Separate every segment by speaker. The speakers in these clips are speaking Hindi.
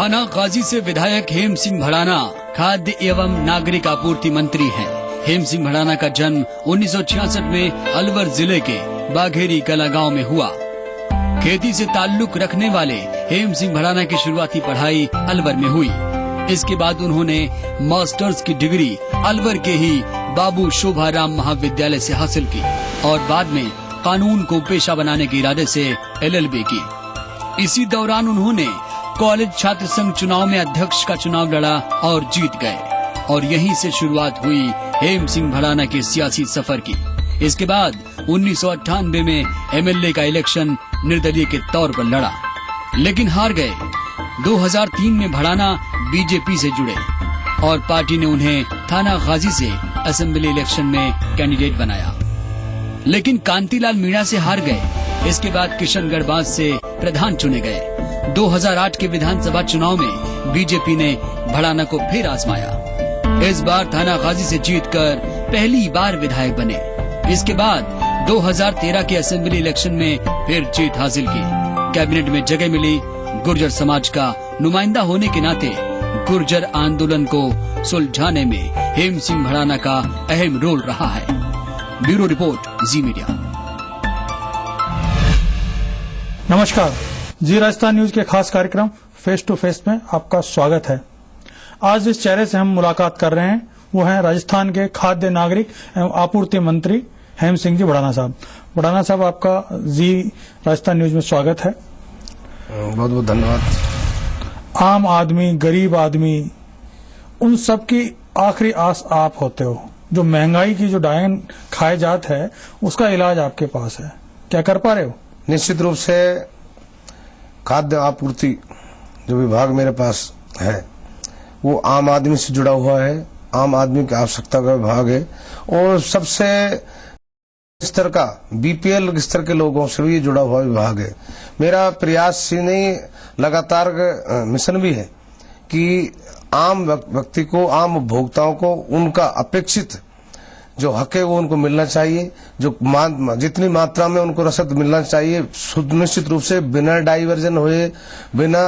Speaker 1: थाना गाजी से विधायक हेम सिंह भड़ाना खाद्य एवं नागरिक आपूर्ति मंत्री हैं। हेम सिंह भड़ाना का जन्म 1966 में अलवर जिले के बाघेरी कला गांव में हुआ। खेती से ताल्लुक रखने वाले हेम सिंह भड़ाना की शुरुआती पढ़ाई अलवर में हुई। इसके बाद उन्होंने मास्टर्स की डिग्री अलवर के ही बाबू शोभाराम महाविद्यालय से हासिल की और बाद में कानून को पेशा बनाने के इरादे से LLB की। इसी दौरान उन्होंने कॉलेज छात्र संघ चुनाव में अध्यक्ष का चुनाव लड़ा और जीत गए और यहीं से शुरुआत हुई हेम सिंह भड़ाना के सियासी सफर की। इसके बाद 1998 में MLA का इलेक्शन निर्दलीय के तौर पर लड़ा, लेकिन हार गए। 2003 में भड़ाना BJP से जुड़े और पार्टी ने उन्हें थाना गाजी से असेंबली इलेक्शन में कैंडिडेट बनाया, लेकिन कांतिलाल मीणा से हार गए। इसके बाद किशनगढ़ बांध से प्रधान चुने गए। 2008 के विधानसभा चुनाव में BJP ने भड़ाना को फिर आजमाया। इस बार थाना गाजी से जीतकर पहली बार विधायक बने। इसके बाद 2013 के असेंबली इलेक्शन में फिर जीत हासिल की। कैबिनेट में जगह मिली। गुर्जर समाज का नुमाइंदा होने के नाते गुर्जर आंदोलन को सुलझाने में हेम सिंह भड़ाना का अहम रोल रहा है। ब्यूरो रिपोर्ट, जी मीडिया।
Speaker 2: नमस्कार, जी राजस्थान न्यूज के खास कार्यक्रम फेस टू फेस में आपका स्वागत है। आज जिस चेहरे से हम मुलाकात कर रहे हैं वो है राजस्थान के खाद्य नागरिक एवं आपूर्ति मंत्री हेम सिंह जी भड़ाना साहब। भड़ाना साहब, आपका जी राजस्थान न्यूज में स्वागत है।
Speaker 3: बहुत बहुत धन्यवाद।
Speaker 2: आम आदमी, गरीब आदमी, उन सब की आखिरी आस आप होते हो। जो महंगाई की जो डायन खाए जात है उसका इलाज आपके पास है, क्या कर पा रहे हो?
Speaker 3: निश्चित रूप से खाद्य आपूर्ति जो विभाग मेरे पास है वो आम आदमी से जुड़ा हुआ है। आम आदमी की आवश्यकता का विभाग है और सबसे स्तर का BPL स्तर के लोगों से भी जुड़ा हुआ विभाग है। मेरा प्रयास ही नहीं, लगातार मिशन भी है कि आम व्यक्ति को, आम उपभोक्ताओं को उनका अपेक्षित जो हक है वो उनको मिलना चाहिए। जो जितनी मात्रा में उनको रसद मिलना चाहिए, सुनिश्चित रूप से बिना डाइवर्जन हुए, बिना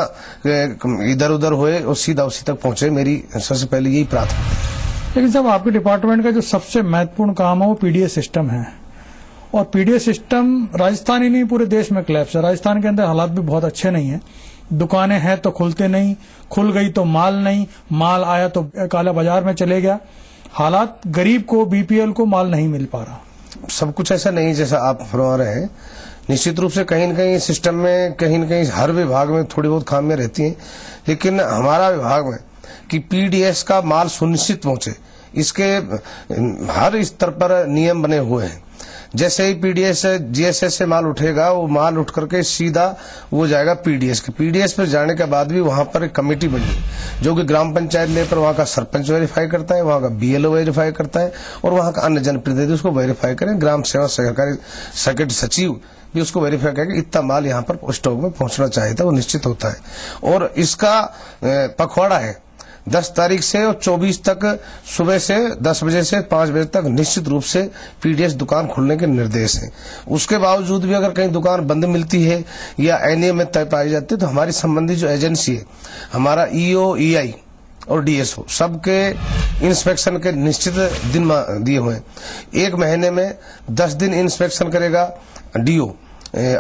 Speaker 3: इधर उधर हुए और सीधा उसी तक पहुंचे। मेरी सबसे पहले यही प्राथमिकता है।
Speaker 2: लेकिन साहब, आपके डिपार्टमेंट का जो सबसे महत्वपूर्ण काम है वो PDS सिस्टम है और PDS सिस्टम राजस्थान ही नहीं पूरे देश में क्लैप्स है। राजस्थान के अंदर हालात भी बहुत अच्छे नहीं है। दुकानें हैं तो खुलते नहीं, खुल गई तो माल नहीं, माल आया तो काला बाजार में चले गया। हालात, गरीब को, BPL को माल नहीं मिल पा रहा।
Speaker 3: सब कुछ ऐसा नहीं जैसा आप फरमा रहे हैं। निश्चित रूप से कहीं न कहीं सिस्टम में, कहीं न कहीं हर विभाग में थोड़ी बहुत खामियां रहती हैं, लेकिन हमारा विभाग में कि PDS का माल सुनिश्चित पहुंचे, इसके हर स्तर पर नियम बने हुए हैं। जैसे ही PDS GSS से माल उठेगा, वो माल उठ करके सीधा वो जाएगा PDS के। PDS पर जाने के बाद भी वहां पर एक कमेटी बनी है जो कि ग्राम पंचायत लेवल पर वहां का सरपंच वेरीफाई करता है, वहां का BLO वेरीफाई करता है और वहां का अन्य जनप्रतिनिधि उसको वेरीफाई करें। ग्राम सेवा सहकारी सेक्रेटरी सचिव भी उसको वेरीफाई करके इतना माल यहाँ पर स्टॉक में पहुंचना चाहिए था, वो निश्चित होता है। और इसका पखवाड़ा है 10 तारीख से और 24 तक सुबह से 10 बजे से 5 बजे तक निश्चित रूप से PDS दुकान खुलने के निर्देश हैं। उसके बावजूद भी अगर कहीं दुकान बंद मिलती है या अनियमितता पाई जाती है तो हमारी संबंधित जो एजेंसी है, हमारा EO, EI और DSO सबके इंस्पेक्शन के निश्चित दिन दिए हुए हैं। एक महीने में 10 दिन इंस्पेक्शन करेगा DO,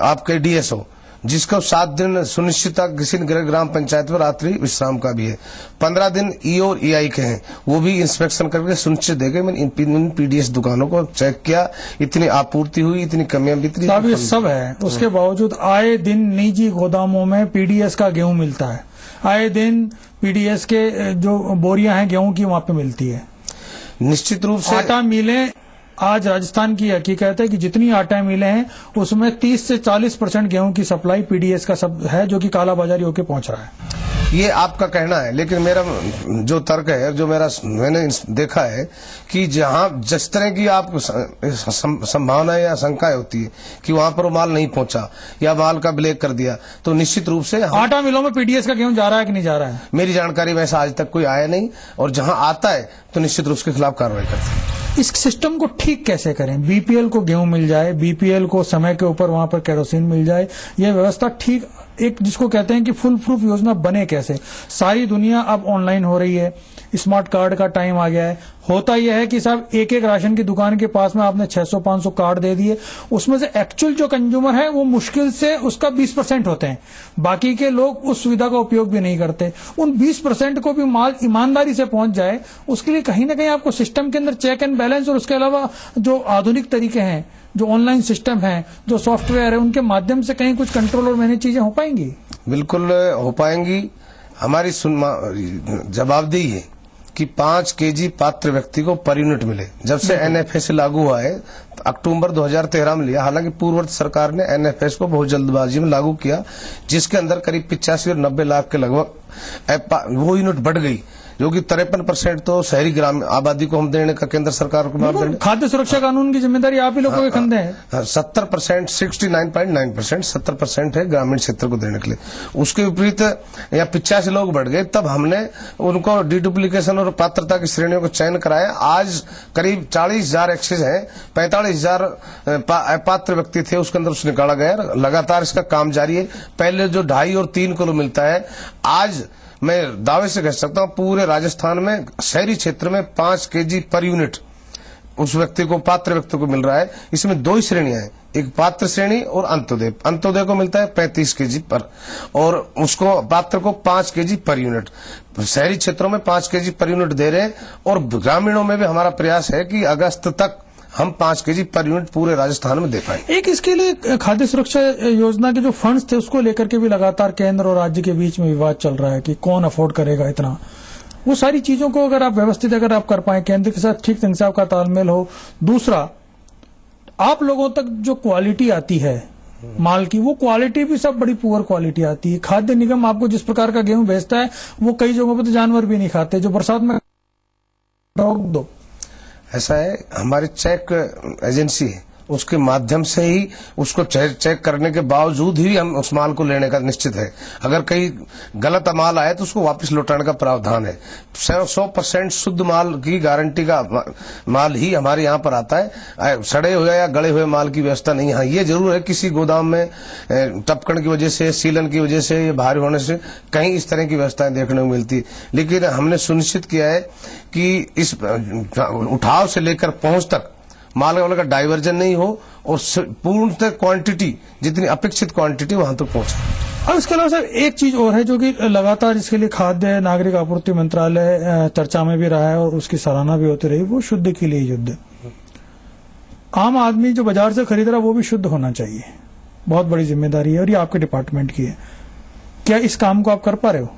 Speaker 3: आपके DSO, जिसको 7 दिन सुनिश्चित किसी ग्राम पंचायत में रात्रि विश्राम का भी है। 15 दिन EO और EI के हैं, वो भी इंस्पेक्शन करके सुनिश्चित देंगे। मैंने इन PDS दुकानों को चेक किया, इतनी आपूर्ति हुई, इतनी कमियां भी थी।
Speaker 2: ये सब है, उसके बावजूद आए दिन निजी गोदामों में PDS का गेहूं मिलता है। आए दिन PDS के जो बोरियां हैं गेहूं की वहां पे मिलती है।
Speaker 3: निश्चित रूप से
Speaker 2: आटा मिलें, आज राजस्थान की हकीकत है कि जितनी आटा मिले हैं उसमें 30 से 40% गेहूं की सप्लाई PDS का सब है, जो कि काला बाजारी होकर पहुंच रहा है।
Speaker 3: ये आपका कहना है, लेकिन मेरा जो तर्क है, जो मैंने देखा है कि जहां जिस तरह की आप संभावना या शंकाएं होती है कि वहां पर वो माल नहीं पहुंचा या माल का ब्लैक कर दिया, तो निश्चित रूप से
Speaker 2: आटा मिलों में PDS का गेहूं जा रहा है कि नहीं जा रहा है?
Speaker 3: मेरी जानकारी में ऐसा आज तक कोई आया नहीं, और जहां आता है तो निश्चित रूप से खिलाफ कार्रवाई करते हैं।
Speaker 2: इस सिस्टम को ठीक कैसे करें? बीपीएल को गेहूं मिल जाए, बीपीएल को समय के ऊपर वहां पर केरोसिन मिल जाए, यह व्यवस्था ठीक, एक जिसको कहते हैं कि फुल प्रूफ योजना बने कैसे? सारी दुनिया अब ऑनलाइन हो रही है, स्मार्ट कार्ड का टाइम आ गया है। होता यह है कि साहब एक एक राशन की दुकान के पास में आपने 600-500 कार्ड दे दिए, उसमें से एक्चुअल जो कंज्यूमर है वो मुश्किल से उसका 20% होते हैं, बाकी के लोग उस सुविधा का उपयोग भी नहीं करते। उन 20% को भी माल ईमानदारी से पहुंच जाए, उसके लिए कहीं ना कहीं आपको सिस्टम के अंदर चेक एंड बैलेंस और उसके अलावा जो आधुनिक तरीके हैं, जो ऑनलाइन सिस्टम है, जो सॉफ्टवेयर है, उनके माध्यम से कहीं कुछ कंट्रोल और मैनेज चीजें हो पाएंगी।
Speaker 3: बिल्कुल हो पाएंगी। हमारी जवाबदेही है कि 5 केजी पात्र व्यक्ति को पर यूनिट मिले। जब से एनएफएस लागू हुआ है, अक्टूबर 2013 में लिया, हालांकि पूर्ववर्ती सरकार ने एनएफएस को बहुत जल्दबाजी में लागू किया, जिसके अंदर करीब 85 और 90 लाख के लगभग वो यूनिट बढ़ गई, जो कि 53% तो शहरी ग्रामीण आबादी को हम देने का केंद्र सरकार को
Speaker 2: खाद्य सुरक्षा कानून की जिम्मेदारी आप ही लोगों के कंधे है।
Speaker 3: 70%, 69.9%, 70% है ग्रामीण क्षेत्र को देने के लिए। उसके विपरीत या 85 लोग बढ़ गए, तब हमने उनको डिडुप्लीकेशन और पात्रता की श्रेणियों को चयन कराया। आज करीब 40,000 एक्सेस है, 45,000 पात्र व्यक्ति थे, उसके अंदर उससे निकाला गया। लगातार इसका काम जारी है। पहले जो 2.5 और 3 किलो मिलता है, आज मैं दावे से कह सकता हूं पूरे राजस्थान में शहरी क्षेत्र में 5 केजी पर यूनिट उस व्यक्ति को, पात्र व्यक्ति को मिल रहा है। इसमें 2 ही श्रेणियां हैं, एक पात्र श्रेणी और अंत्योदय। अंत्योदय को मिलता है 35 केजी पर, और उसको पात्र को 5 केजी पर यूनिट। शहरी क्षेत्रों में 5 केजी पर यूनिट दे रहे हैं, और ग्रामीणों में भी हमारा प्रयास है कि अगस्त तक हम 5 केजी पर यूनिट पूरे राजस्थान में दे पाए।
Speaker 2: एक इसके लिए खाद्य सुरक्षा योजना के जो फंड्स थे, उसको लेकर के भी लगातार केंद्र और राज्य के बीच में विवाद चल रहा है कि कौन अफोर्ड करेगा इतना। वो सारी चीजों को अगर आप व्यवस्थित अगर आप कर पाए, केंद्र के साथ ठीक ढंग से आपका तालमेल हो। दूसरा, आप लोगों तक जो क्वालिटी आती है माल की, वो क्वालिटी भी सब बड़ी पुअर क्वालिटी आती है। खाद्य निगम आपको जिस प्रकार का गेहूं बेचता है, वो कई जगहों पर तो जानवर भी नहीं खाते, जो बरसात में रोक दो।
Speaker 3: ऐसा है, हमारी चेक एजेंसी है, उसके माध्यम से ही उसको चेक करने के बावजूद ही हम उस माल को लेने का निश्चित है। अगर कहीं गलत माल आए तो उसको वापस लौटाने का प्रावधान है। 100% शुद्ध माल की गारंटी का माल ही हमारे यहाँ पर आता है। सड़े हुए या गले हुए माल की व्यवस्था नहीं। हाँ, ये जरूर है किसी गोदाम में टपकन की वजह से, सीलन की वजह से, भारी होने से कहीं इस तरह की व्यवस्थाएं देखने को मिलती है। लेकिन हमने सुनिश्चित किया है कि इस उठाव से लेकर पहुंच तक माल का डाइवर्जन नहीं हो, और पूर्णतः क्वांटिटी, जितनी अपेक्षित क्वांटिटी वहां तक पहुंचे।
Speaker 2: अब इसके अलावा सर एक चीज और है जो कि लगातार इसके लिए खाद्य नागरिक आपूर्ति मंत्रालय चर्चा में भी रहा है और उसकी सराहना भी होती रही, वो शुद्ध के लिए युद्ध। आम आदमी जो बाजार से खरीद रहा है वो भी शुद्ध होना चाहिए, बहुत बड़ी जिम्मेदारी है और ये आपके डिपार्टमेंट की है। क्या इस काम को आप कर पा रहे हो?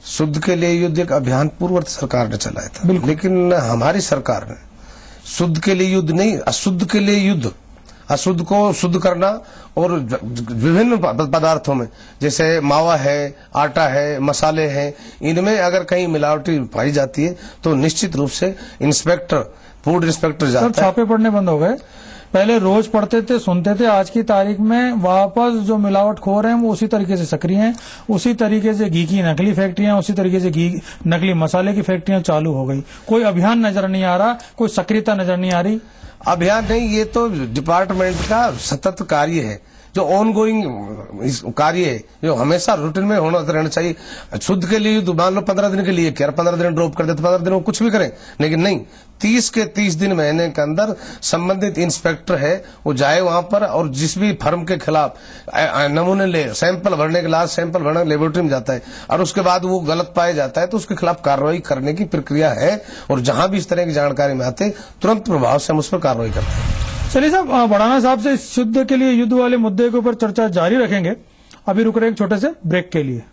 Speaker 3: शुद्ध के लिए युद्ध एक अभियान पूर्ववर्ती सरकार ने चलाया था, लेकिन हमारी सरकार ने शुद्ध के लिए युद्ध नहीं, अशुद्ध के लिए युद्ध, अशुद्ध को शुद्ध करना। और विभिन्न पदार्थों में जैसे मावा है, आटा है, मसाले हैं, इनमें अगर कहीं मिलावटी पाई जाती है तो निश्चित रूप से इंस्पेक्टर, फूड इंस्पेक्टर जाता है।
Speaker 2: छापे पड़ने बंद हो गए। पहले रोज पढ़ते थे, सुनते थे, आज की तारीख में वापस जो मिलावटखोर हैं वो उसी तरीके से सक्रिय हैं। उसी तरीके से घी की नकली फैक्ट्रियां, उसी तरीके से घी नकली मसाले की फैक्ट्रियां चालू हो गई। कोई अभियान नजर नहीं आ रहा, कोई सक्रियता नजर नहीं आ रही।
Speaker 3: अभियान नहीं, ये तो डिपार्टमेंट का सतत कार्य है, जो ऑनगोइंग कार्य है, जो हमेशा रूटीन में होना रहना चाहिए। शुद्ध के लिए मान लो 15 दिन के लिए क्या, 15 दिन ड्रॉप कर देते, 15 दिन कुछ भी करें, लेकिन नहीं, 30 के 30 दिन महीने के अंदर संबंधित इंस्पेक्टर है वो जाए वहां पर, और जिस भी फर्म के खिलाफ नमूने ले, सैंपल भरने के बाद सैंपल भरने लेबोरेटरी में जाता है, और उसके बाद वो गलत पाया जाता है तो उसके खिलाफ कार्रवाई करने की प्रक्रिया है। और जहां भी इस तरह की जानकारी में आते तुरंत प्रभाव से हम उस पर कार्रवाई करते हैं।
Speaker 2: चलिए साहब, भड़ाना साहब से शुद्ध के लिए युद्ध वाले मुद्दे के ऊपर चर्चा जारी रखेंगे। अभी रुक रहे हैं एक छोटे से ब्रेक के लिए।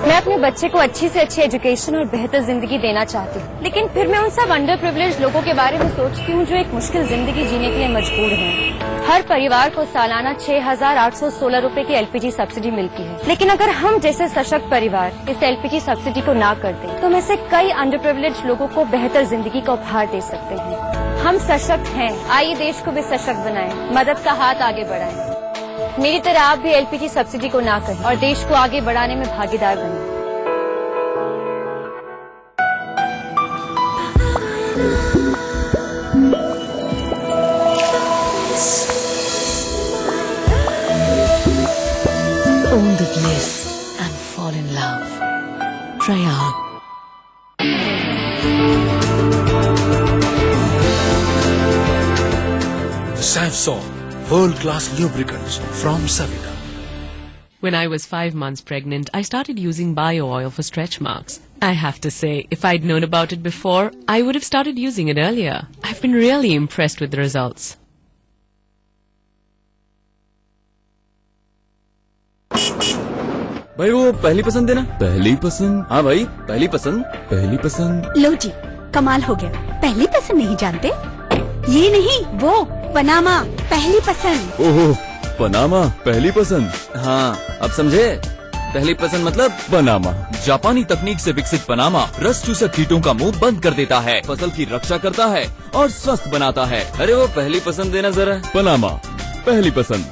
Speaker 4: मैं अपने बच्चे को अच्छी से अच्छी एजुकेशन और बेहतर जिंदगी देना चाहती हूँ, लेकिन फिर मैं उन सब अंडर प्रिविलेज लोगों के बारे में सोचती हूँ जो एक मुश्किल जिंदगी जीने के लिए मजबूर हैं। हर परिवार को सालाना 6,816 रुपए की एलपीजी सब्सिडी मिलती है। लेकिन अगर हम जैसे सशक्त परिवार इस एलपीजी सब्सिडी को ना कर दें, तो हम ऐसे कई अंडर प्रिविलेज लोगों को बेहतर जिंदगी का उपहार दे सकते हैं। हम सशक्त हैं, आइए देश को भी सशक्त बनाएं, मदद का हाथ आगे बढ़ाएं। मेरी तरह आप भी एलपीजी सब्सिडी को ना करें और देश को आगे बढ़ाने में भागीदार बनें।
Speaker 5: Own the bliss and fall in love. Prayag.
Speaker 6: Savsol, world-class lubricants from Savita.
Speaker 5: When I was 5 months pregnant, I started using bio oil for stretch marks. I have to say, if I'd known about it before, I would have started using it earlier. I've been really impressed with the results.
Speaker 7: भाई वो पहली पसंद देना। पहली पसंद? हाँ भाई पहली पसंद। पहली पसंद।
Speaker 8: लो जी, कमाल हो गया। पहली पसंद नहीं जानते? ये नहीं, वो पनामा पहली पसंद।
Speaker 7: ओहो, पनामा पहली पसंद। हाँ अब समझे, पहली पसंद मतलब पनामा। जापानी तकनीक से विकसित पनामा रस चूसक कीटों का मुंह बंद कर देता है, फसल की रक्षा करता है और स्वस्थ बनाता है। अरे वो पहली पसंद देना जरा। पनामा पहली पसंद,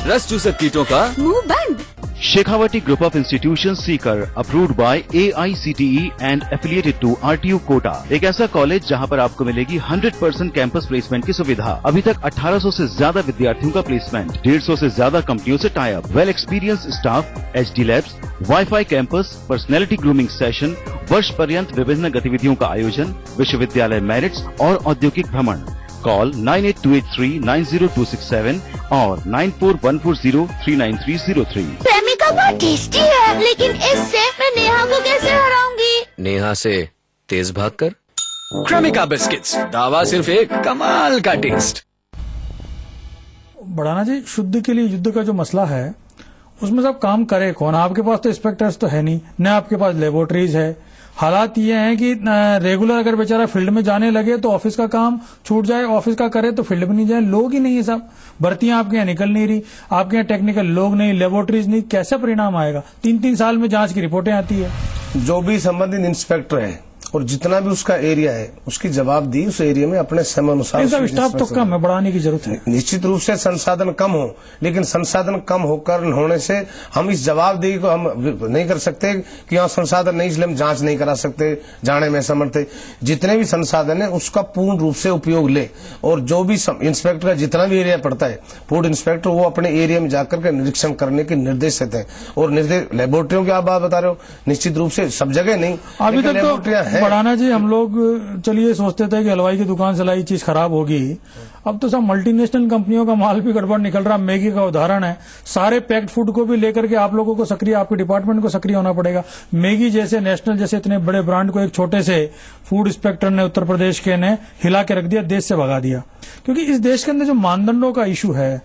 Speaker 7: रस चूसक कीटों का
Speaker 8: मुंह बंद।
Speaker 9: Shekhawati Group of Institutions Seeker approved by AICTE and affiliated to RTU Kota। एक ऐसा कॉलेज जहां पर आपको मिलेगी 100% कैंपस प्लेसमेंट की सुविधा। अभी तक 1800 से ज्यादा विद्यार्थियों का प्लेसमेंट, 150 से ज्यादा कंपनियों से tie up, well experience staff, HD labs, wifi campus, personality grooming session, वर्ष पर्यंत विभिन्न गतिविधियों का आयोजन, विश्वविद्यालय मेरिट्स और औद्योगिक भ्रमण। कॉल 9828390267 और 9414039303।
Speaker 8: प्रेमिका बहुत टेस्टी है, लेकिन इससे मैं नेहा को कैसे हराऊंगी?
Speaker 7: नेहा से तेज भाग कर। क्रेमिका बिस्किट्स, दावा सिर्फ एक, कमाल का टेस्ट।
Speaker 2: बढ़ाना जी, शुद्ध के लिए युद्ध का जो मसला है उसमें सब काम करे कौन? आपके पास तो इंस्पेक्टर्स तो है नहीं, न आपके पास लेबोरेटरीज है। हालात ये हैं कि रेगुलर अगर बेचारा फील्ड में जाने लगे तो ऑफिस का काम छूट जाए, ऑफिस का करे तो फील्ड में नहीं जाए। लोग ही नहीं है साहब, भर्तियां आपके यहाँ निकल नहीं रही, आपके यहाँ टेक्निकल लोग नहीं, लेबोरेटरीज नहीं, कैसा परिणाम आएगा? 3-3 साल में जांच की रिपोर्टें आती है।
Speaker 3: जो भी संबंधित इंस्पेक्टर है और जितना भी उसका एरिया है उसकी जवाबदेही उस एरिया में अपने समय अनुसार।
Speaker 2: स्टाफ तो कम है, बढ़ाने की जरूरत है।
Speaker 3: निश्चित रूप से संसाधन कम हो, लेकिन संसाधन कम होने से हम इस जवाबदेही को हम नहीं कर सकते कि यहाँ संसाधन नहीं इसलिए हम जांच नहीं करा सकते, जाने में समर्थ है। जितने भी संसाधन है उसका पूर्ण रूप से उपयोग ले, और जो भी इंस्पेक्टर का जितना भी एरिया पड़ता है, फूड इंस्पेक्टर वो अपने एरिया में जाकर के निरीक्षण करने के निर्देश देते हैं। और लेबोरेटरियों की आप बात बता रहे हो, निश्चित रूप से सब जगह नहीं,
Speaker 2: अभी तक तो बढ़ाना जी हम लोग चलिए सोचते थे कि हलवाई की दुकान से लाई चीज खराब होगी, अब तो सब मल्टीनेशनल कंपनियों का माल भी गड़बड़ निकल रहा। मैगी का उदाहरण है, सारे पैक्ड फूड को भी लेकर के आप लोगों को सक्रिय, आपके डिपार्टमेंट को सक्रिय होना पड़ेगा। मैगी जैसे नेशनल जैसे इतने बड़े ब्रांड को एक छोटे से फूड इंस्पेक्टर ने उत्तर प्रदेश के ने हिला के रख दिया, देश से भगा दिया। क्योंकि इस देश के अंदर जो मानदंडों का इशू है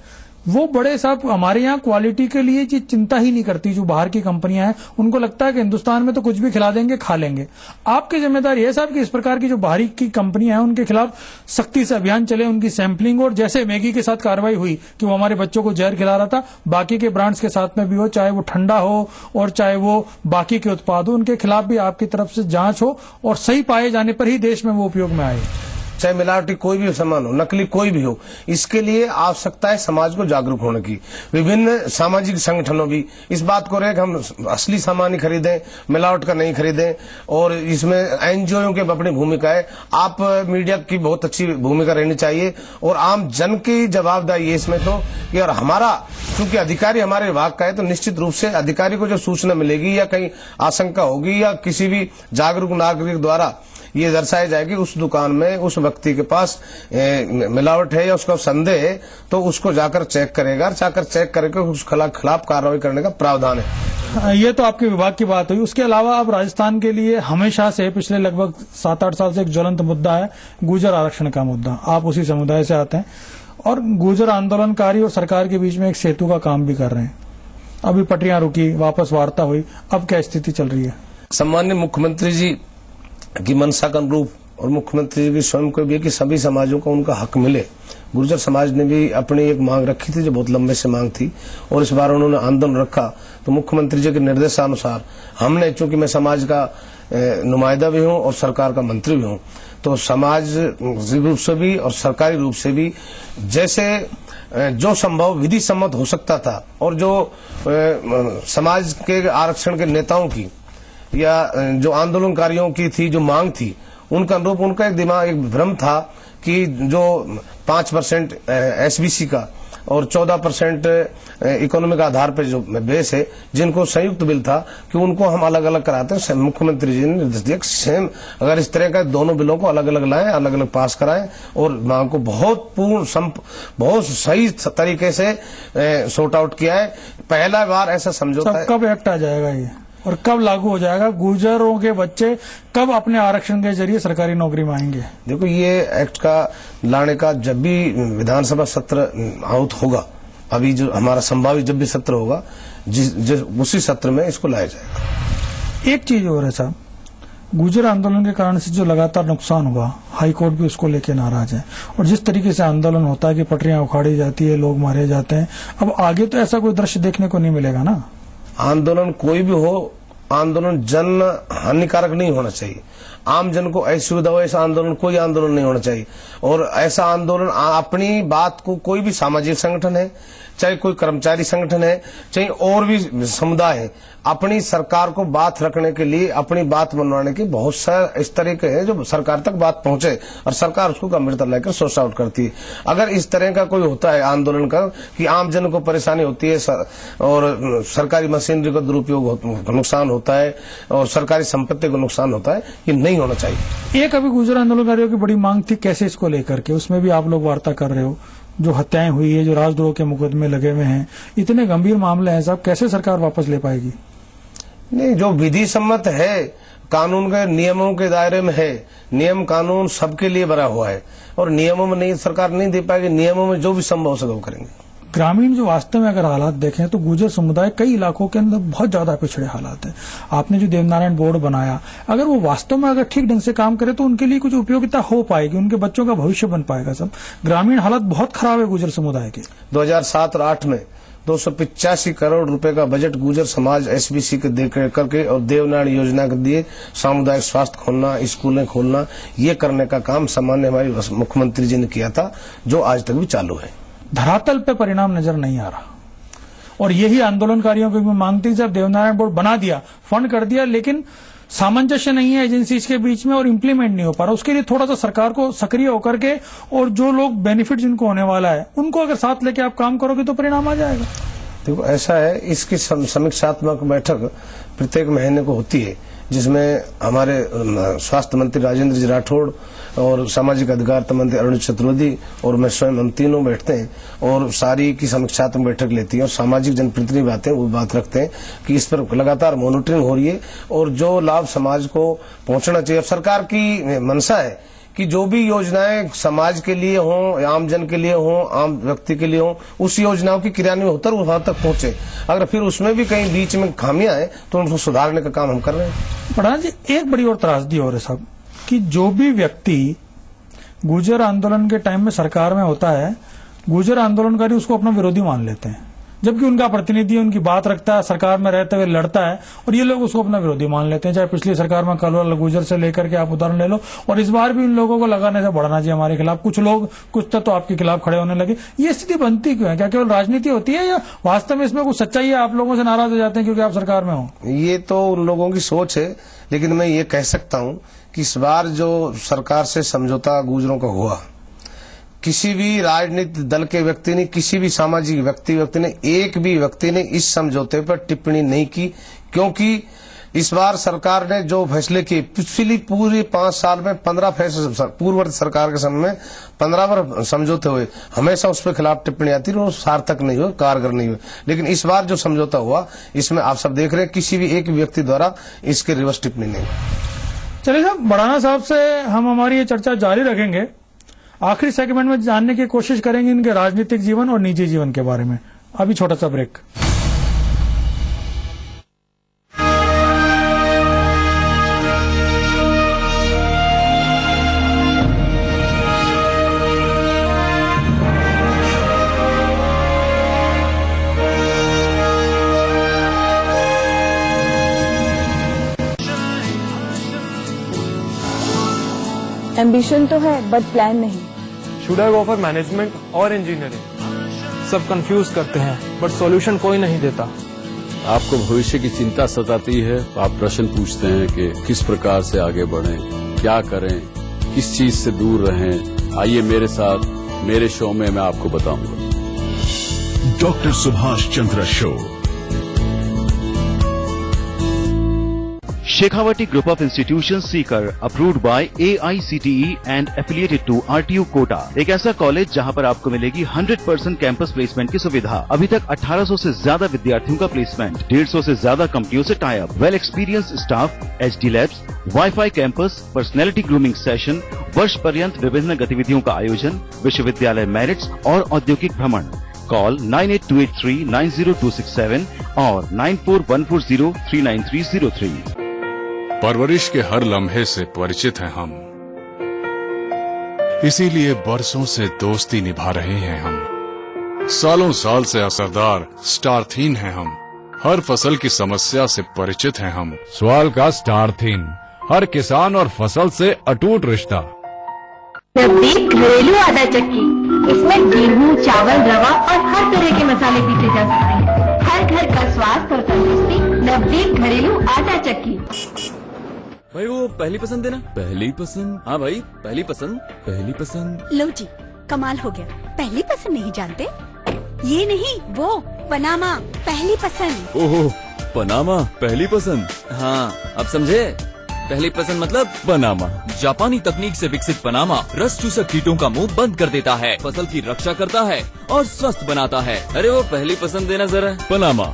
Speaker 2: वो बड़े साहब हमारे यहाँ क्वालिटी के लिए चिंता ही नहीं करती। जो बाहर की कंपनियां हैं उनको लगता है कि हिंदुस्तान में तो कुछ भी खिला देंगे, खा लेंगे। आपकी जिम्मेदारी है साहब कि इस प्रकार की जो बाहरी की कंपनियां हैं उनके खिलाफ सख्ती से अभियान चले, उनकी सैंपलिंग। और जैसे मैगी के साथ कार्रवाई हुई कि वो हमारे बच्चों को जहर खिला रहा था, बाकी के ब्रांड्स के साथ में भी हो, चाहे वो ठंडा हो और चाहे वो बाकी के उत्पाद हो, उनके खिलाफ भी आपकी तरफ से जांच हो और सही पाए जाने पर ही देश में वो उपयोग में आए।
Speaker 3: चाहे मिलावटी कोई भी सामान हो, नकली कोई भी हो, इसके लिए आवश्यकता है समाज को जागरूक होने की। विभिन्न सामाजिक संगठनों भी इस बात को रहे कि हम असली सामान ही खरीदें, मिलावट का नहीं खरीदें। और इसमें एनजीओ की अपनी भूमिका है, आप मीडिया की बहुत अच्छी भूमिका रहनी चाहिए और आम जन की जवाबदारी है इसमें तो कि। और हमारा क्योंकि अधिकारी हमारे विभाग का है तो निश्चित रूप से अधिकारी को जो सूचना मिलेगी या कहीं आशंका होगी या किसी भी जागरूक नागरिक द्वारा ये दर्शाया जाएगी उस दुकान में उस व्यक्ति के पास मिलावट है या उसका संदेह है, तो उसको जाकर चेक करेगा, जाकर चेक करके उस खिलाफ कार्रवाई करने का प्रावधान है।
Speaker 2: ये तो आपके विभाग की बात हुई। उसके अलावा अब राजस्थान के लिए हमेशा से पिछले लगभग 7-8 साल से एक ज्वलंत मुद्दा है गुर्जर आरक्षण का मुद्दा। आप उसी समुदाय से आते हैं और गुर्जर आंदोलनकारी और सरकार के बीच में एक सेतु का काम भी कर रहे हैं। अभी पटरियां रुकी, वापस वार्ता हुई, अब क्या स्थिति चल रही है?
Speaker 3: सम्माननीय मुख्यमंत्री जी की मंशा के अनुरूप और मुख्यमंत्री जी की स्वयं को भी है कि सभी समाजों को उनका हक मिले। गुर्जर समाज ने भी अपनी एक मांग रखी थी जो बहुत लंबे से मांग थी, और इस बार उन्होंने आंदोलन रखा। तो मुख्यमंत्री जी के निर्देशानुसार हमने, चूंकि मैं समाज का नुमाइंदा भी हूं और सरकार का मंत्री भी हूं, तो समाज रूप से भी और सरकारी रूप से भी जैसे जो संभव विधि सम्मत हो सकता था, और जो समाज के आरक्षण के नेताओं की या जो आंदोलनकारियों की थी जो मांग थी, उनका अनुरूप उनका एक दिमाग एक भ्रम था कि जो 5% एसबीसी का और 14% इकोनॉमिक आधार पर जो बेस है, जिनको संयुक्त बिल था, कि उनको हम अलग अलग कराते हैं। मुख्यमंत्री जी ने निर्देश दिया सेम अगर इस तरह का दोनों बिलों को अलग अलग लाएं, अलग अलग पास कराएं और मांग को बहुत सही तरीके से सॉर्ट आउट किया है। पहला बार ऐसा समझौता
Speaker 2: कब एक्ट आ जाएगा ये और कब लागू हो जाएगा? गुर्जरों के बच्चे कब अपने आरक्षण के जरिए सरकारी नौकरी में आएंगे?
Speaker 3: देखो, ये एक्ट का लाने का जब भी विधानसभा सत्र आउट होगा, अभी जो हमारा संभावित जब भी सत्र होगा, उसी सत्र में इसको लाया जाएगा।
Speaker 2: एक चीज और है साहब, गुर्जर आंदोलन के कारण से जो लगातार नुकसान हुआ, हाई कोर्ट भी उसको लेके नाराज है, और जिस तरीके से आंदोलन होता है कि पटरियां उखाड़ी जाती है, लोग मारे जाते हैं, अब आगे तो ऐसा कोई दृश्य देखने को नहीं मिलेगा ना।
Speaker 3: आंदोलन कोई भी हो, आंदोलन जन हानिकारक नहीं होना चाहिए। आम जन को ऐसी सुविधा हो, ऐसा आंदोलन कोई आंदोलन नहीं होना चाहिए। और ऐसा आंदोलन अपनी बात को, कोई भी सामाजिक संगठन है, चाहे कोई कर्मचारी संगठन है, चाहे और भी समुदाय है, अपनी सरकार को बात रखने के लिए, अपनी बात मनवाने के बहुत सारे इस तरह के हैं जो सरकार तक बात पहुंचे और सरकार उसको गंभीरता लेकर सोर्स आउट करती है। अगर इस तरह का कोई होता है आंदोलन का कि आम जन को परेशानी होती है और सरकारी मशीनरी का दुरुपयोग नुकसान होता है और सरकारी संपत्ति को नुकसान होता है, ये नहीं होना चाहिए।
Speaker 2: एक अभी गुर्जर आंदोलनकारियों की बड़ी मांग थी, कैसे इसको लेकर के, उसमें भी आप लोग वार्ता कर रहे हो, जो हत्याएं हुई है, जो राजद्रोह के मुकदमे लगे हुए हैं, इतने गंभीर मामले हैं साहब, कैसे सरकार वापस ले पाएगी?
Speaker 3: नहीं, जो विधि सम्मत है, कानून के नियमों के दायरे में है, नियम कानून सबके लिए बना हुआ है, और नियमों में नहीं सरकार नहीं दे पाएगी। नियमों में जो भी संभव हो सके वो करेंगे।
Speaker 2: ग्रामीण जो वास्तव में अगर हालात देखें तो गुर्जर समुदाय कई इलाकों के अंदर बहुत ज्यादा पिछड़े हालात हैं। आपने जो देवनारायण बोर्ड बनाया, अगर वो वास्तव में अगर ठीक ढंग से काम करे तो उनके लिए कुछ उपयोगिता हो पाएगी, उनके बच्चों का भविष्य बन पाएगा। सब ग्रामीण हालत बहुत खराब है गुर्जर समुदाय के।
Speaker 3: 2007 और 8 में 285 करोड़ रुपए का बजट गुर्जर समाज एसबीसी के दे करके और देवनारायण योजना के दिए सामुदायिक स्वास्थ्य खोलना, स्कूलें खोलना, ये करने का काम सामान्य हमारी मुख्यमंत्री जी ने किया था, जो आज तक भी चालू है।
Speaker 2: धरातल पे परिणाम नजर नहीं आ रहा, और यही आंदोलनकारियों की मांग थी। जब देवनारायण बोर्ड बना दिया, फंड कर दिया, लेकिन सामंजस्य नहीं है एजेंसीज के बीच में और इम्प्लीमेंट नहीं हो पा रहा। उसके लिए थोड़ा सा सरकार को सक्रिय होकर के, और जो लोग बेनिफिट जिनको होने वाला है उनको अगर साथ लेके आप काम करोगे तो परिणाम आ जाएगा।
Speaker 3: देखो, ऐसा है, इसकी समीक्षात्मक बैठक प्रत्येक महीने को होती है, जिसमें हमारे स्वास्थ्य मंत्री राजेंद्र जी राठौड़ और सामाजिक अधिकारिता मंत्री अरुण चतुर्वेदी और मैं स्वयं, हम तीनों बैठते हैं और सारी की समीक्षात्मक बैठक लेती है, और सामाजिक जनप्रतिनिधि आते हैं, वो बात रखते हैं कि इस पर लगातार मॉनिटरिंग हो रही है और जो लाभ समाज को पहुंचना चाहिए। सरकार की मंशा है कि जो भी योजनाएं समाज के लिए हों, आम जन के लिए हों, आम व्यक्ति के लिए हों, उस योजनाओं की क्रियान्वयन होकर वहां तक पहुंचे। अगर फिर उसमें भी कहीं बीच में खामियां हैं तो उनको सुधारने का काम हम कर रहे हैं।
Speaker 2: प्रधान जी, एक बड़ी और त्रासदी और है साहब कि जो भी व्यक्ति गुर्जर आंदोलन के टाइम में सरकार में होता है, गुर्जर आंदोलनकारी उसको अपना विरोधी मान लेते हैं, जबकि उनका प्रतिनिधि उनकी बात रखता है, सरकार में रहते हुए लड़ता है, और ये लोग उसको अपना विरोधी मान लेते हैं। चाहे पिछली सरकार में कलवार गुर्जर से लेकर के आप उदाहरण ले लो, और इस बार भी इन लोगों को लगाने से बढ़ना चाहिए हमारे खिलाफ। कुछ लोग कुछ तो आपके खिलाफ खड़े होने लगे। ये स्थिति बनती क्यों है? क्या केवल राजनीति होती है या वास्तव में इसमें कुछ सच्चाई है? आप लोगों से नाराज हो जाते हैं क्योंकि आप सरकार में हो?
Speaker 3: ये तो उन लोगों की सोच है, लेकिन मैं ये कह सकता हूं कि इस बार जो सरकार से समझौता गुर्जरों का हुआ, किसी भी राजनीतिक दल के व्यक्ति ने, किसी भी सामाजिक व्यक्ति ने, एक भी व्यक्ति ने इस समझौते पर टिप्पणी नहीं की, क्योंकि इस बार सरकार ने जो फैसले किए, पिछली पूरी 5 साल में 15 फैसले, पूर्ववर्ती सरकार के समय में 15 बार समझौते हुए, हमेशा उस पर खिलाफ टिप्पणी आती रही, वो सार्थक नहीं हुए, कारगर नहीं हुए। लेकिन इस बार जो समझौता हुआ, इसमें आप सब देख रहे हैं, किसी भी एक व्यक्ति द्वारा इसके रिवर्स टिप्पणी नहीं।
Speaker 2: चलिए साहब, भड़ाना साहब से हम हमारी ये चर्चा जारी रखेंगे। आखिरी सेगमेंट में जानने की कोशिश करेंगे इनके राजनीतिक जीवन और निजी जीवन के बारे में। अभी छोटा सा ब्रेक।
Speaker 4: एम्बिशन तो है बट प्लान नहीं।
Speaker 10: Should I go for management और इंजीनियरिंग? सब कंफ्यूज करते हैं बट सॉल्यूशन कोई नहीं देता।
Speaker 11: आपको भविष्य की चिंता सताती है, आप प्रश्न पूछते हैं कि किस प्रकार से आगे बढ़ें, क्या करें, किस चीज से दूर रहें। आइए मेरे साथ, मेरे शो में मैं आपको बताऊंगा।
Speaker 6: डॉक्टर सुभाष चंद्र शो।
Speaker 9: Shekhawati Group of Institutions Sikar approved by AICTE and affiliated to RTU Kota. एक ऐसा कॉलेज जहां पर आपको मिलेगी 100% कैंपस प्लेसमेंट की सुविधा। अभी तक 1800 से ज्यादा विद्यार्थियों का प्लेसमेंट, 150 से ज्यादा कंपनियों से tie up, well experience staff, HD labs, wifi campus, personality grooming session, वर्ष पर्यंत विभिन्न गतिविधियों का आयोजन, विश्वविद्यालय मेरिट्स और औद्योगिक भ्रमण। कॉल 9828390267 और 9414039303।
Speaker 6: परवरिश के हर लम्हे से परिचित हैं हम, इसीलिए बरसों से दोस्ती निभा रहे हैं हम। सालों साल से असरदार स्टारथीन हैं हम, हर फसल की समस्या से परिचित हैं हम।
Speaker 12: सवाल का स्टारथीन, हर किसान और फसल से अटूट रिश्ता।
Speaker 8: नवदीप घरेलू आटा चक्की, इसमें गेहूँ, चावल, रवा और हर तरह के मसाले पीसे जा सकते हैं। हर घर का स्वास्थ्य और तंदुरुस्ती, नवदीप घरेलू आटा चक्की।
Speaker 7: भाई वो पहली पसंद देना। पहली पसंद? हाँ भाई पहली पसंद, पहली पसंद।
Speaker 8: लो जी, कमाल हो गया। पहली पसंद नहीं जानते? ये नहीं, वो पनामा पहली पसंद।
Speaker 7: ओहो, पनामा पहली पसंद। हाँ अब समझे, पहली पसंद मतलब पनामा। जापानी तकनीक से विकसित पनामा रस चूसक कीटों का मुंह बंद कर देता है, फसल की रक्षा करता है और स्वस्थ बनाता है। अरे वो पहली पसंद देना जरा। पनामा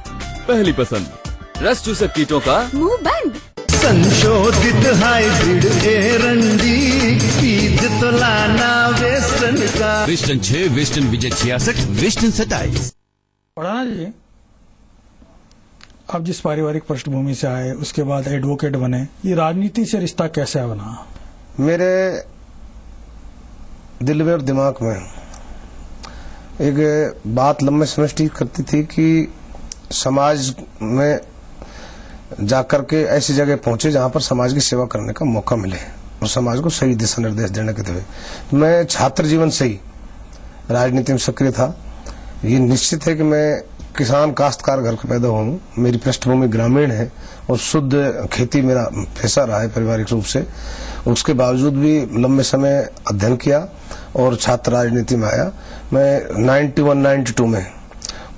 Speaker 7: पहली पसंद, रस चूसक कीटों का
Speaker 8: मुंह बंद।
Speaker 13: संशोधित हाइब्रिड एरंडी, बीज तो लाना वेस्टर्न का।
Speaker 6: वेस्टर्न 6, वेस्टर्न विजय 66, वेस्टर्न 27।
Speaker 2: भड़ाना जी, आप जिस पारिवारिक पृष्ठभूमि से आए, उसके बाद एडवोकेट बने, ये राजनीति से रिश्ता कैसे बना?
Speaker 3: मेरे दिल में और दिमाग में एक बात लंबे समय से करती थी कि समाज में जाकर के ऐसी जगह पहुंचे जहां पर समाज की सेवा करने का मौका मिले और समाज को सही दिशा निर्देश देने के लिए। मैं छात्र जीवन से ही राजनीति में सक्रिय था। ये निश्चित है कि मैं किसान काश्तकार घर का पैदा हुआ हूँ। मेरी पृष्ठभूमि ग्रामीण है और शुद्ध खेती मेरा पेशा रहा है पारिवारिक रूप से। उसके बावजूद भी लंबे समय अध्ययन किया और छात्र राजनीति में आया। मैं 91-92 में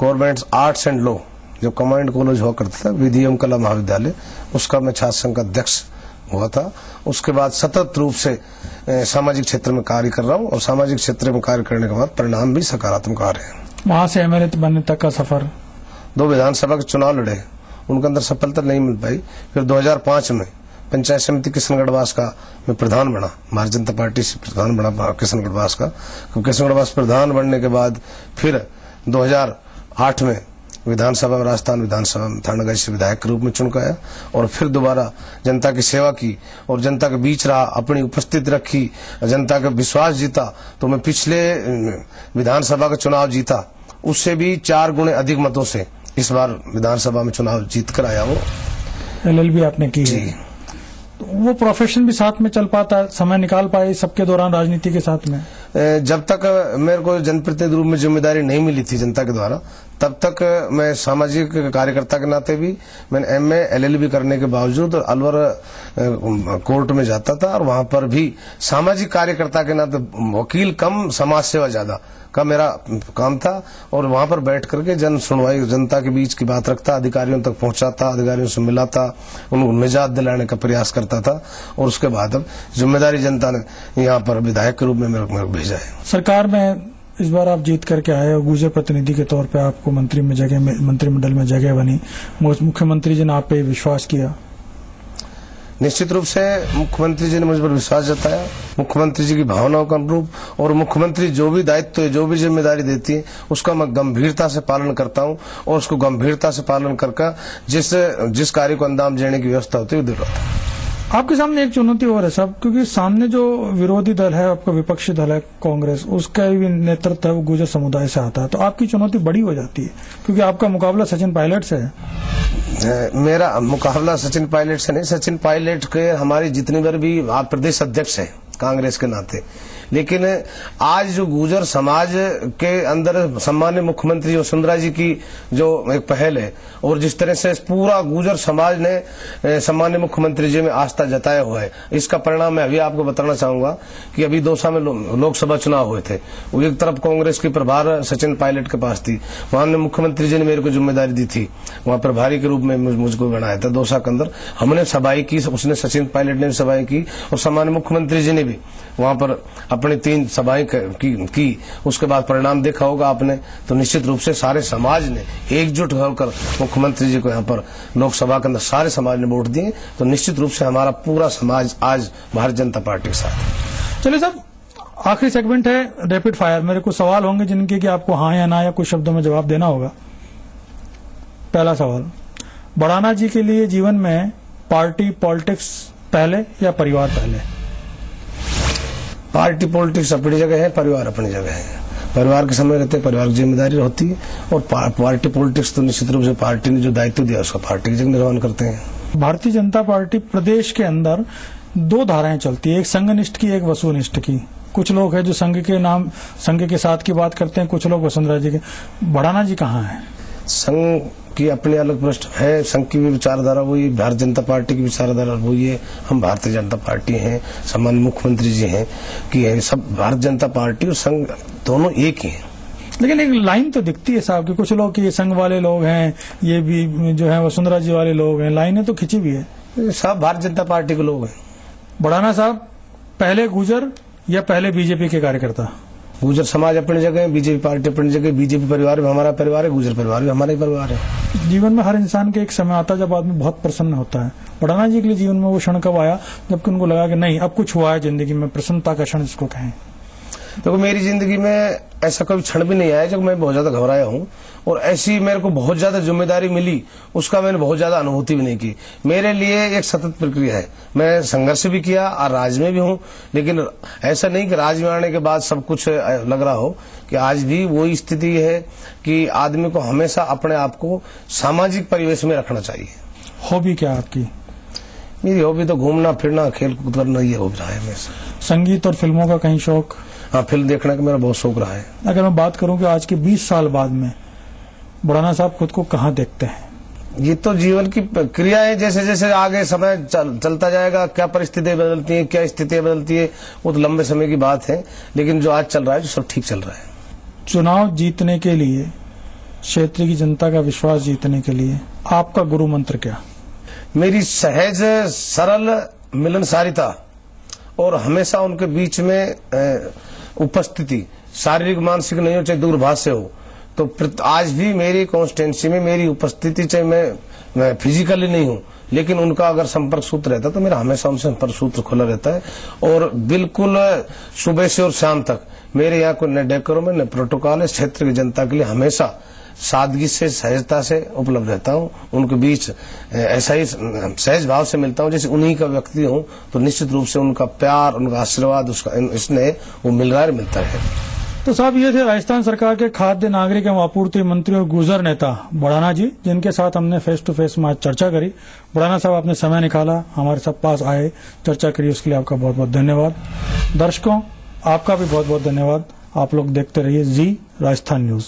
Speaker 3: गवर्नमेंट आर्ट्स एंड लॉ जो कमांड कॉलेज हुआ करता था, विधि एवं कला महाविद्यालय, उसका मैं छात्र संघ का अध्यक्ष हुआ था। उसके बाद सतत रूप से सामाजिक क्षेत्र में कार्य कर रहा हूँ और सामाजिक क्षेत्र में कार्य करने के बाद परिणाम भी सकारात्मक आ रहे हैं।
Speaker 2: वहां से एमएलए बनने तक का सफर?
Speaker 3: 2 विधानसभा के चुनाव लड़े, उनके अंदर सफलता नहीं मिल पाई। फिर 2005 में पंचायत समिति किशनगढ़वास का मैं प्रधान बना, भारतीय जनता पार्टी से प्रधान बना किशनगढ़वास का। किशनगढ़वास प्रधान बनने के बाद फिर 2008 में विधानसभा में, राजस्थान विधानसभा में थानागढ़ से विधायक के रूप में चुनकाया और फिर दोबारा जनता की सेवा की और जनता के बीच रहा, अपनी उपस्थिति रखी, जनता का विश्वास जीता। तो मैं पिछले विधानसभा का चुनाव जीता, उससे भी 4 गुणे अधिक मतों से इस बार विधानसभा में चुनाव जीत कर आया हूँ।
Speaker 2: LLB आपने की है, तो वो प्रोफेशन भी साथ में चल पाता, समय निकाल पाए सबके दौरान राजनीति के साथ में?
Speaker 3: जब तक मेरे को जनप्रतिनिधि रूप में जिम्मेदारी नहीं मिली थी जनता के द्वारा, तब तक मैं सामाजिक कार्यकर्ता के नाते भी मैंने MA LLB करने के बावजूद अलवर कोर्ट में जाता था और वहां पर भी सामाजिक कार्यकर्ता के नाते, वकील कम समाज सेवा ज्यादा का मेरा काम था और वहां पर बैठ करके जन सुनवाई, जनता के बीच की बात रखता, अधिकारियों तक पहुंचाता, अधिकारियों से मिलाता, उनको निजात दिलाने का प्रयास करता था। और उसके बाद अब जिम्मेदारी जनता ने यहाँ पर विधायक के रूप में मेरे को भेजा है।
Speaker 2: सरकार में इस बार आप जीत करके आए और गुर्जर प्रतिनिधि के तौर पे आपको मंत्रिमंडल में जगह बनी, मुख्यमंत्री जी ने आप पे विश्वास किया?
Speaker 3: निश्चित रूप से मुख्यमंत्री जी ने मुझ पर विश्वास जताया, मुख्यमंत्री जी की भावनाओं के अनुरूप। और मुख्यमंत्री जो भी दायित्व है, जो भी जिम्मेदारी देती है, उसका मैं गंभीरता से पालन करता हूं और उसको गंभीरता से पालन करके जिस कार्य को अंजाम देने की व्यवस्था होती है वो दिलाता हूं।
Speaker 2: आपके सामने एक चुनौती और है साहब, क्योंकि सामने जो विरोधी दल है, आपका विपक्षी दल है कांग्रेस, उसका भी नेतृत्व है वो गुर्जर समुदाय से आता है, तो आपकी चुनौती बड़ी हो जाती है क्योंकि आपका मुकाबला सचिन पायलट से है।
Speaker 3: मेरा मुकाबला सचिन पायलट से नहीं, सचिन पायलट के हमारी जितनी बार भी आप प्रदेश अध्यक्ष है कांग्रेस के नाते। लेकिन आज जो गुर्जर समाज के अंदर सम्मान्य मुख्यमंत्री वसुंधरा जी की जो एक पहल है और जिस तरह से पूरा गुर्जर समाज ने सम्मान्य मुख्यमंत्री जी में आस्था जताया हुआ है, इसका परिणाम मैं अभी आपको बताना चाहूंगा कि अभी दौसा में लोकसभा चुनाव हुए थे। वो एक तरफ कांग्रेस की प्रभार सचिन पायलट के पास थी, वहां मुख्यमंत्री जी ने मेरे को जिम्मेदारी दी थी, वहां प्रभारी के रूप में मुझको बनाया था दौसा के अंदर। हमने सभाएं की, उसने सचिन पायलट ने भी सभाएं की और सम्मान्य मुख्यमंत्री जी ने भी वहां पर अपनी 3 सभाएं की। उसके बाद परिणाम देखा होगा आपने, तो निश्चित रूप से सारे समाज ने एकजुट होकर मुख्यमंत्री जी को यहाँ पर लोकसभा के अंदर सारे समाज ने वोट दिए। तो निश्चित रूप से हमारा पूरा समाज आज भारतीय जनता पार्टी के साथ।
Speaker 2: चलिए साहब, आखिरी सेगमेंट है रैपिड फायर। मेरे कुछ सवाल होंगे जिनके कि आपको हाँ या ना या कुछ शब्दों में जवाब देना होगा। पहला सवाल, भड़ाना जी के लिए जीवन में पार्टी पॉलिटिक्स पहले या परिवार पहले?
Speaker 3: पार्टी पॉलिटिक्स अपनी जगह है, परिवार अपनी जगह है। परिवार के समय रहते परिवार की जिम्मेदारी होती है और पार्टी पॉलिटिक्स तो निश्चित रूप से पार्टी ने जो दायित्व दिया उसका पार्टी की जगह निर्वहन करते हैं।
Speaker 2: भारतीय जनता पार्टी प्रदेश के अंदर 2 धाराएं चलती है, एक संघनिष्ठ की, एक वसुनिष्ठ की। कुछ लोग हैं जो संघ के साथ की बात करते हैं, कुछ लोग वसुंधरा जी के। भड़ाना जी कहाँ है?
Speaker 3: संघ की अपनी अलग प्रश्न है, संघ की भी विचारधारा वही, भारतीय जनता पार्टी की विचारधारा वही है। हम भारतीय जनता पार्टी हैं, सम्मान्य मुख्यमंत्री जी हैं कि सब भारतीय जनता पार्टी और संघ दोनों एक ही हैं।
Speaker 2: लेकिन एक लाइन तो दिखती है साहब कि कुछ लोग ये संघ वाले लोग हैं, ये भी जो है वसुंधरा जी वाले लोग हैं, लाइनें तो खिंची भी है।
Speaker 3: सब भारतीय जनता पार्टी के लोग हैं।
Speaker 2: भड़ाना साहब, पहले गुर्जर या पहले बीजेपी के कार्यकर्ता?
Speaker 3: गुर्जर समाज अपनी जगह है, बीजेपी पार्टी अपनी जगह। बीजेपी परिवार भी हमारा परिवार है, गुर्जर परिवार भी हमारा ही परिवार है।
Speaker 2: जीवन में हर इंसान के एक समय आता है जब आदमी बहुत प्रसन्न होता है। भड़ाना जी के लिए जीवन में वो क्षण कब आया जबकि उनको लगा कि नहीं, अब कुछ हुआ है जिंदगी में, प्रसन्नता का क्षण जिसको कहें?
Speaker 3: देखो, मेरी जिंदगी में ऐसा कभी क्षण भी नहीं आया जब मैं बहुत ज्यादा घबराया हूं और ऐसी मेरे को बहुत ज्यादा जिम्मेदारी मिली, उसका मैंने बहुत ज्यादा अनुभूति भी नहीं की। मेरे लिए एक सतत प्रक्रिया है। मैं संघर्ष भी किया और राज में भी हूं, लेकिन ऐसा नहीं कि राज में आने के बाद सब कुछ लग रहा हो कि आज भी वही स्थिति है कि आदमी को हमेशा अपने आप को सामाजिक परिवेश में रखना चाहिए।
Speaker 2: हॉबी क्या आपकी?
Speaker 3: मेरी हॉबी तो घूमना फिरना, खेल कूद करना, ये हो रहा है हमेशा।
Speaker 2: संगीत और फिल्मों का कहीं शौक?
Speaker 3: हाँ, फिल्म देखने का मेरा बहुत शौक रहा है।
Speaker 2: अगर मैं बात करूं कि आज के 20 साल बाद में भड़ाना साहब खुद को कहाँ देखते हैं?
Speaker 3: ये तो जीवन की क्रिया है, जैसे जैसे आगे समय चलता जाएगा, क्या परिस्थितियां बदलती है, क्या स्थितियां बदलती है, वो तो लंबे समय की बात है। लेकिन जो आज चल रहा है जो सब ठीक चल रहा है।
Speaker 2: चुनाव जीतने के लिए, क्षेत्र की जनता का विश्वास जीतने के लिए आपका गुरु मंत्र क्या?
Speaker 3: मेरी सहज सरल मिलनसारिता और हमेशा उनके बीच में उपस्थिति, शारीरिक मानसिक नहीं हो, चाहे दूरभाष से हो। तो आज भी मेरी कॉन्स्टिट्यूंसी में मेरी उपस्थिति, चाहे मैं फिजिकली नहीं हूं, लेकिन उनका अगर संपर्क सूत्र रहता तो मेरा हमेशा उनसे संपर्क सूत्र खुला रहता है। और बिल्कुल सुबह से और शाम तक मेरे यहाँ कोई न डेकोरम है न प्रोटोकॉल है। क्षेत्र की जनता के लिए हमेशा सादगी से, सहजता से उपलब्ध रहता हूँ। उनके बीच ऐसा ही सहज भाव से मिलता हूँ जैसे उन्हीं का व्यक्ति हूँ। तो निश्चित रूप से उनका प्यार, उनका आशीर्वाद, उसका स्नेह वो मिल रहा है, मिलता है।
Speaker 2: तो साहब, ये थे राजस्थान सरकार के खाद्य, नागरिक एवं आपूर्ति मंत्री और गुर्जर नेता भड़ाना जी, जिनके साथ हमने फेस टू फेस में आज चर्चा करी। भड़ाना साहब, आपने समय निकाला, हमारे सब पास आए, चर्चा करी, उसके लिए आपका बहुत बहुत धन्यवाद। दर्शकों, आपका भी बहुत बहुत धन्यवाद। आप लोग देखते रहिए जी राजस्थान न्यूज।